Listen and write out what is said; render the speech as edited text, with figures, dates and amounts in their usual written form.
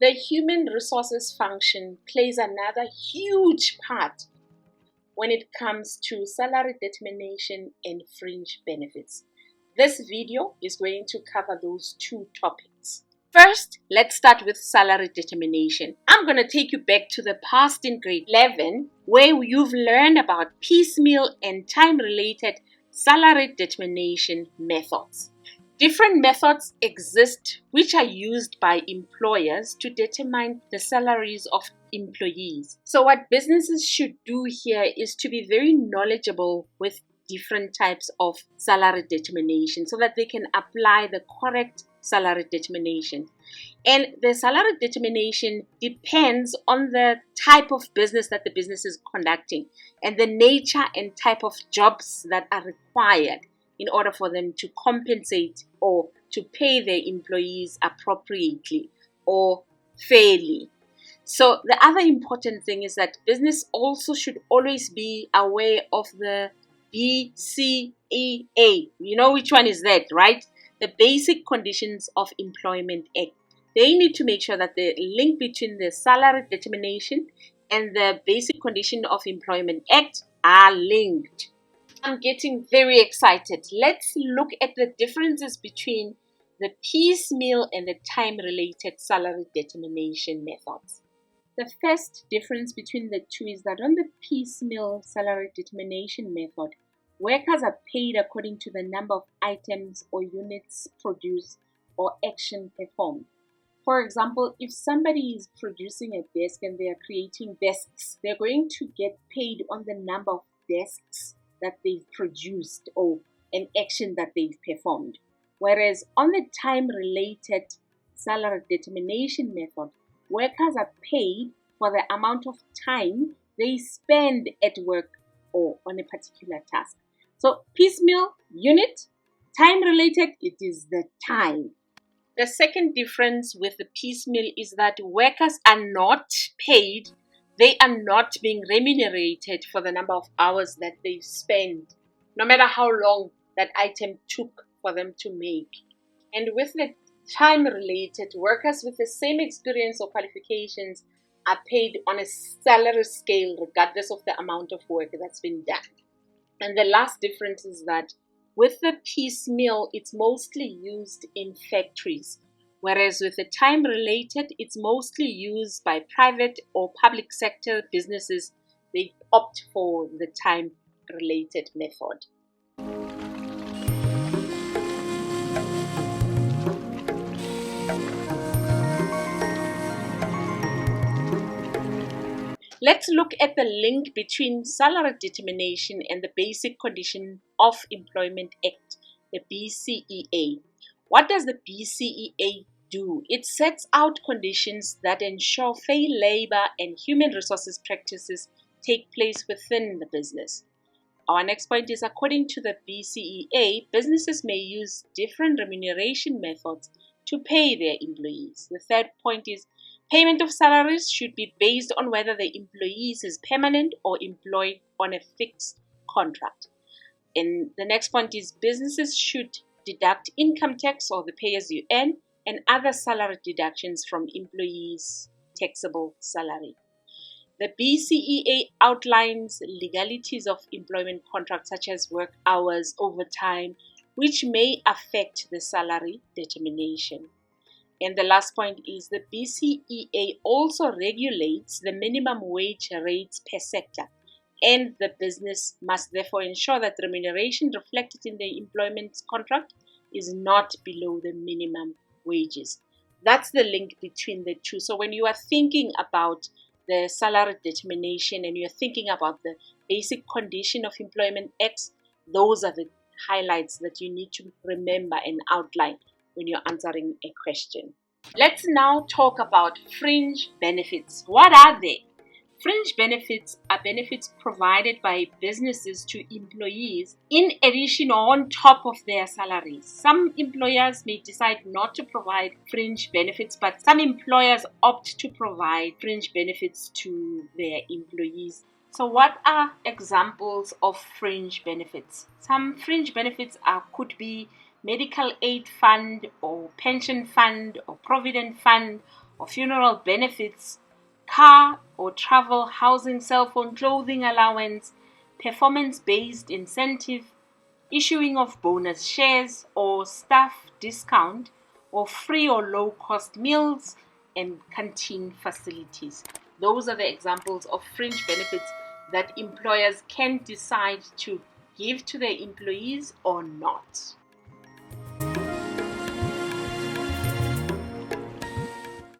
The human resources function plays another huge part when it comes to salary determination and fringe benefits. This video is going to cover those two topics. First, let's start with salary determination. I'm going to take you back to the past in grade 11, where you've learned about piecemeal and time-related salary determination methods. Different methods exist which are used by employers to determine the salaries of employees. So what businesses should do here is to be very knowledgeable with different types of salary determination so that they can apply the correct salary determination. And the salary determination depends on the type of business that the business is conducting and the nature and type of jobs that are required in order for them to compensate or to pay their employees appropriately or fairly. So the other important thing is that business also should always be aware of the BCEA. You know which one is that, right? The Basic Conditions of Employment Act. They need to make sure that the link between the salary determination and the Basic Condition of Employment Act are linked. I'm getting very excited. Let's look at the differences between the piecemeal and the time-related salary determination methods. The first difference between the two is that on the piecemeal salary determination method, workers are paid according to the number of items or units produced or action performed. For example, if somebody is producing a desk and they are creating desks, they're going to get paid on the number of desks that they've produced or an action that they've performed. Whereas on the time-related salary determination method, workers are paid for the amount of time they spend at work or on a particular task. So piecemeal, unit, time-related, it is the time. The second difference with the piecemeal is that workers are not paid. They are not being remunerated for the number of hours that they spend, no matter how long that item took for them to make. And with the time-related, workers with the same experience or qualifications are paid on a salary scale regardless of the amount of work that's been done. And the last difference is that with the piecemeal, it's mostly used in factories, whereas with the time-related, it's mostly used by private or public sector businesses. They opt for the time-related method. Let's look at the link between salary determination and the Basic Condition of Employment Act, the BCEA. What does the BCEA do? It sets out conditions that ensure fair labor and human resources practices take place within the business. Our next point is, according to the BCEA, businesses may use different remuneration methods to pay their employees. The third point is, payment of salaries should be based on whether the employee is permanent or employed on a fixed contract. And the next point is, businesses should deduct income tax or the pay-as-you-earn and other salary deductions from employees' taxable salary. The BCEA outlines legalities of employment contracts such as work hours, overtime, which may affect the salary determination. And the last point is, the BCEA also regulates the minimum wage rates per sector, and the business must therefore ensure that remuneration reflected in the employment contract is not below the minimum wages. That's the link between the two. So when you are thinking about the salary determination and you're thinking about the Basic Condition of Employment Act, those are the highlights that you need to remember and outline when you're answering a question. Let's now talk about fringe benefits. What are they? Fringe benefits are benefits provided by businesses to employees in addition or on top of their salaries. Some employers may decide not to provide fringe benefits, but some employers opt to provide fringe benefits to their employees. So what are examples of fringe benefits? Some fringe benefits could be medical aid fund or pension fund or provident fund or funeral benefits, car or travel, housing, cell phone, clothing allowance, performance-based incentive, issuing of bonus shares or staff discount, or free or low-cost meals and canteen facilities. Those are the examples of fringe benefits that employers can decide to give to their employees or not.